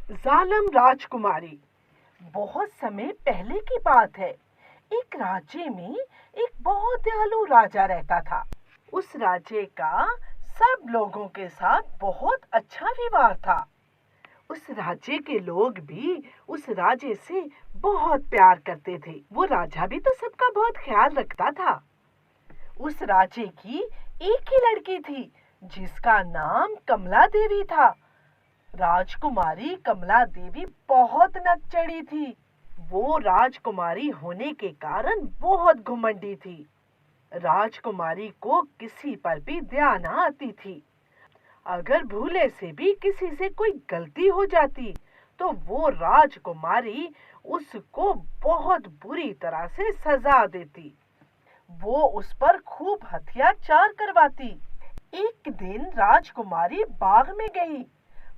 जालम राजकुमारी। बहुत समय पहले की बात है। एक राज्य में एक बहुत दयालु राजा रहता था। उस राज्य का सब लोगों के साथ बहुत अच्छा व्यवहार था। उस राज्य के लोग भी उस राज्य से बहुत प्यार करते थे। वो राजा भी तो सबका बहुत ख्याल रखता था। उस राज्य की एक ही लड़की थी जिसका नाम कमला देवी था। राजकुमारी कमला देवी बहुत नकचढ़ी थी। वो राजकुमारी होने के कारण बहुत घुमंडी थी। राजकुमारी को किसी पर भी दया न आती थी। अगर भूले से भी किसी से कोई गलती हो जाती तो वो राजकुमारी उसको बहुत बुरी तरह से सजा देती। वो उस पर खूब अत्याचार करवाती। एक दिन राजकुमारी बाग में गई।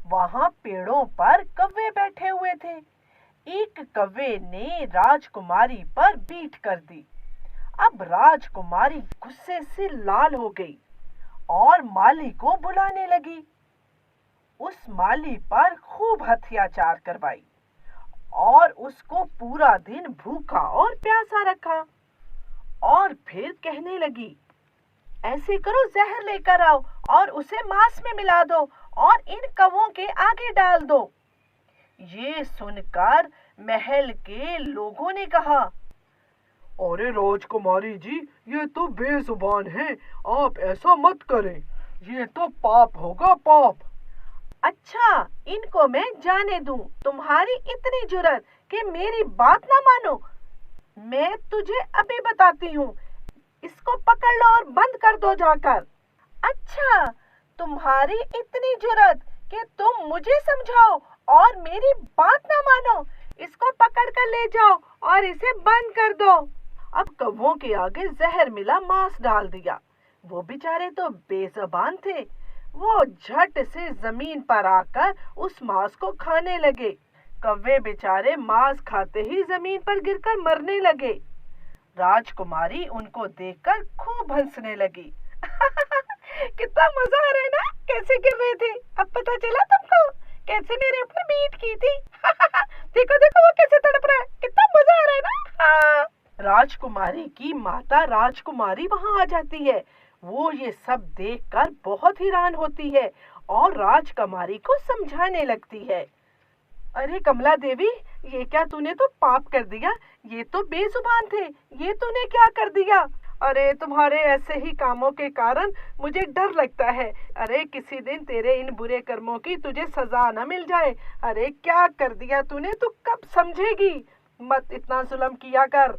वहां पेड़ों पर कौवे बैठे हुए थे। एक कौवे ने राजकुमारी पर बीट कर दी। अब राजकुमारी गुस्से से लाल हो गई और माली को बुलाने लगी। उस माली पर खूब अत्याचार करवाई और उसको पूरा दिन भूखा और प्यासा रखा। और फिर कहने लगी, ऐसे करो, जहर लेकर आओ और उसे मांस में मिला दो और इन कौवों के आगे डाल दो। ये सुनकर महल के लोगों ने कहा, अरे राजकुमारी जी, ये तो बेजुबान है, आप ऐसा मत करें, ये तो पाप होगा, पाप। अच्छा, इनको मैं जाने दूं, तुम्हारी इतनी जुर्रत कि मेरी बात ना मानो। मैं तुझे अभी बताती हूँ, इसको पकड़ लो और बंद कर दो जाकर। अच्छा, तुम्हारी इतनी जुर्रत कि तुम मुझे समझाओ और मेरी बात ना मानो। इसको पकड़ कर ले जाओ और इसे बंद कर दो। अब कौवों के आगे जहर मिला मांस डाल दिया। वो बेचारे तो बेज़बान थे। वो झट से जमीन पर आकर उस मांस को खाने लगे। कौवे बेचारे मांस खाते ही जमीन पर गिरकर मरने लगे। राजकुमारी उनको देखकर खूब हंसने लगी। कितना मजा आ रहा है ना, कैसे गिर रहे थे। अब पता चला तुमको कैसे मेरे ऊपर बीट की थी। देखो देखो वो कैसे तड़प रहा है, कितना मजा आ रहा है ना। हाँ। राजकुमारी की माता राजकुमारी वहां आ जाती है। वो ये सब देखकर बहुत हैरान होती है और राजकुमारी को समझाने लगती है। अरे कमला देवी, ये क्या तूने तो पाप कर दिया। ये तो बेजुबान थे, ये तूने क्या कर दिया। अरे तुम्हारे ऐसे ही कामों के कारण मुझे डर लगता है। अरे किसी दिन तेरे इन बुरे कर्मों की तुझे सजा न मिल जाए। अरे क्या कर दिया तूने, तू कब समझेगी। मत इतना जुल्म किया कर।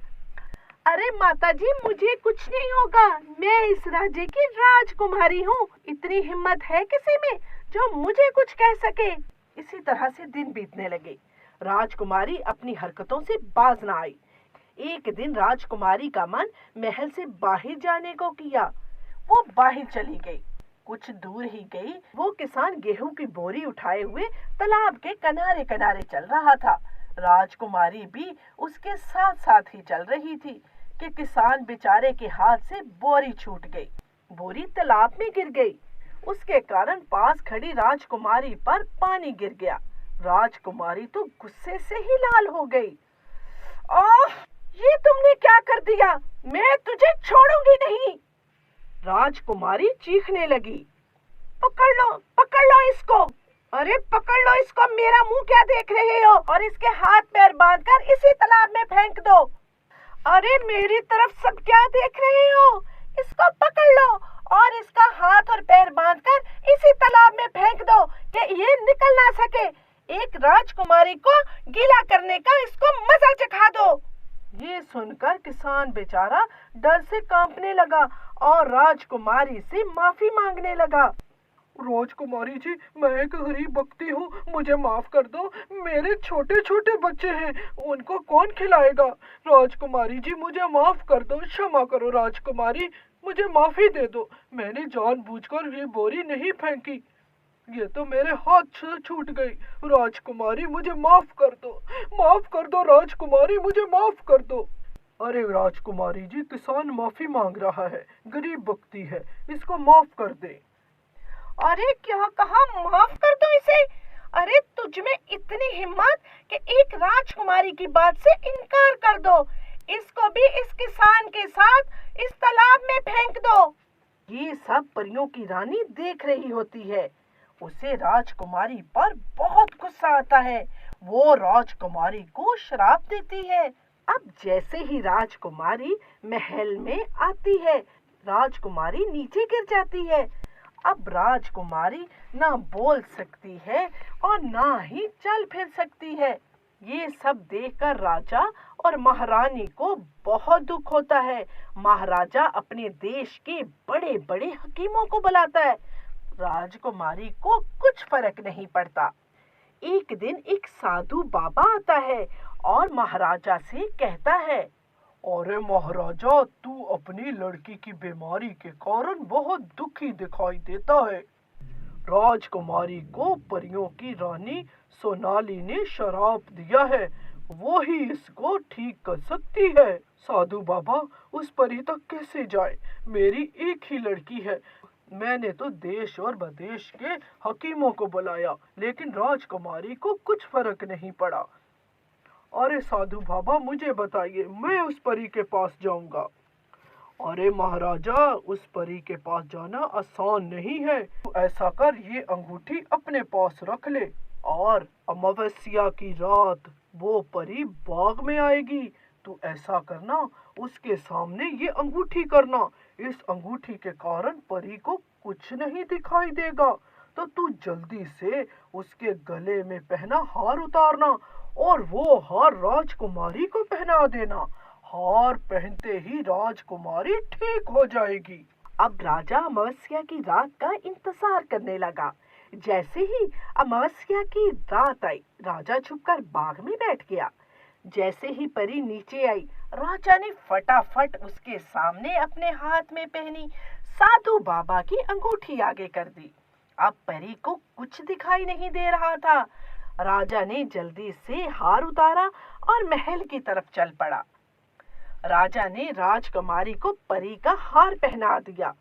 अरे माताजी, मुझे कुछ नहीं होगा। मैं इस राज्य की राजकुमारी हूँ। इतनी हिम्मत है किसी में जो मुझे कुछ कह सके। इसी तरह से दिन बीतने लगे। राजकुमारी अपनी हरकतों से बाज न आई। एक दिन राजकुमारी का मन महल से बाहर जाने को किया। वो बाहर चली गई। कुछ दूर ही गई, वो किसान गेहूं की बोरी उठाए हुए तालाब के किनारे किनारे चल रहा था। राजकुमारी भी उसके साथ साथ ही चल रही थी कि किसान बेचारे के हाथ से बोरी छूट गई। बोरी तालाब में गिर गई। उसके कारण पास खड़ी राजकुमारी पर पानी गिर गया। राजकुमारी तो गुस्से से ही लाल हो गई। ओह, ये तुमने क्या कर दिया। मैं तुझे छोड़ूंगी नहीं। राजकुमारी चीखने लगी। पकड़ लो इसको। अरे पकड़ लो इसको, मेरा मुंह क्या देख रहे हो, और इसके हाथ पैर बांधकर इसी तालाब में फेंक दो। अरे मेरी तरफ सब क्या देख रहे हो। इसको पकड़ लो और इसका हाथ और पैर बांधकर इसी तालाब में फेंक दो कि ये निकल ना सके। एक राजकुमारी को गीला करने का इसको मजा चखा दो। ये सुनकर किसान बेचारा डर से कांपने लगा और राजकुमारी से माफी मांगने लगा। राजकुमारी जी, मैं एक गरीब व्यक्ति हूँ, मुझे माफ कर दो। मेरे छोटे छोटे बच्चे हैं, उनको कौन खिलाएगा। राजकुमारी जी, मुझे माफ कर दो, क्षमा करो राजकुमारी, मुझे माफी दे दो। मैंने जानबूझकर ये बोरी नहीं फेंकी, ये तो मेरे हाथ से छूट गई। राजकुमारी मुझे माफ कर दो राजकुमारी, मुझे माफ कर दो। अरे राजकुमारी जी, किसान माफी मांग रहा है, गरीब व्यक्ति है, इसको माफ कर दे। अरे क्या कहा, माफ कर दो इसे। अरे तुझ में इतनी हिम्मत कि एक राजकुमारी की बात से इनकार कर दो। इसको भी इस किसान के साथ इस तालाब में फेंक दो। ये सब परियों की रानी देख रही होती है। उसे राजकुमारी पर बहुत गुस्सा आता है। वो राजकुमारी को श्राप देती है। अब जैसे ही राजकुमारी महल में आती है, राजकुमारी नीचे गिर जाती है। अब राजकुमारी ना बोल सकती है और ना ही चल फिर सकती है। ये सब देखकर राजा और महारानी को बहुत दुख होता है। महाराजा अपने देश के बड़े बड़े हकीमों को बुलाता है। राजकुमारी को कुछ फर्क नहीं पड़ता। एक दिन एक साधु बाबा आता है और महाराजा से कहता है, अरे महाराजा, तू अपनी लड़की की बीमारी के कारण बहुत दुखी दिखाई देता है। राजकुमारी को परियों की रानी सोनाली ने श्राप दिया है। वो ही इसको ठीक कर सकती है। साधु बाबा, उस परी तक कैसे जाए? मेरी एक ही लड़की है। मैंने तो देश और विदेश के हकीमों को बुलाया, लेकिन राजकुमारी को कुछ फर्क नहीं पड़ा। अरे साधु बाबा, मुझे बताइए, मैं उस परी के पास जाऊंगा। अरे महाराजा, उस परी के पास जाना आसान नहीं है। तू ऐसा कर, ये अंगूठी अपने पास रख ले और अमावस्या की रात वो परी बाग में आएगी। तू ऐसा करना, उसके सामने ये अंगूठी करना। इस अंगूठी के कारण परी को कुछ नहीं दिखाई देगा। तो तू जल्दी से उसके गले में पहना हार उतारना और वो हार राजकुमारी को पहना देना। हार पहनते ही राजकुमारी ठीक हो जाएगी। अब राजा अमावस्या की रात का इंतजार करने लगा। जैसे ही अमावस्या की रात आई, राजा छुपकर बाग में बैठ गया। जैसे ही परी नीचे आई, राजा ने फटाफट उसके सामने अपने हाथ में पहनी साधु बाबा की अंगूठी आगे कर दी। अब परी को कुछ दिखाई नहीं दे रहा था। राजा ने जल्दी से हार उतारा और महल की तरफ चल पड़ा। राजा ने राजकुमारी को परी का हार पहना दिया।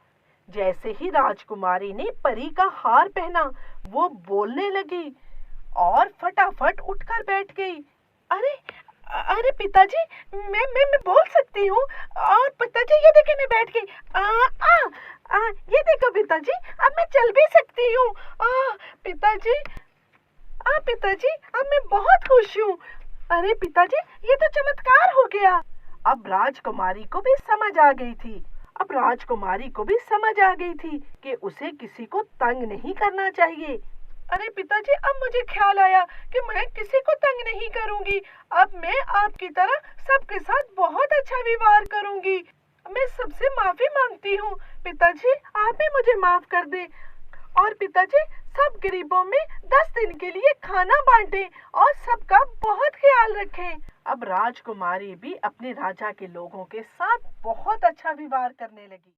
जैसे ही राजकुमारी ने परी का हार पहना, वो बोलने लगी और फटाफट उठकर बैठ गई। अरे अरे पिताजी, मैं बोल सकती हूँ। और पिताजी, ये देखिए मैं बैठ गई। ये देखो पिताजी, अब मैं चल भी सकती हूँ। पिताजी, पिताजी, अब मैं बहुत खुश हूँ। अरे पिताजी, ये तो चमत्कार हो गया। अब राजकुमारी को भी समझ आ गई थी। कि उसे किसी को तंग नहीं करना चाहिए। अरे पिताजी, अब मुझे ख्याल आया कि मैं किसी को तंग नहीं करूंगी। अब मैं आपकी तरह सबके साथ बहुत अच्छा व्यवहार करूंगी। मैं सबसे माफी मांगती हूँ। पिताजी, आप भी मुझे माफ कर दे। और पिताजी, सब गरीबों में 10 दिन के लिए खाना बांटें और सबका बहुत ख्याल रखें। अब राजकुमारी भी अपने राजा के लोगों के साथ बहुत अच्छा व्यवहार करने लगी।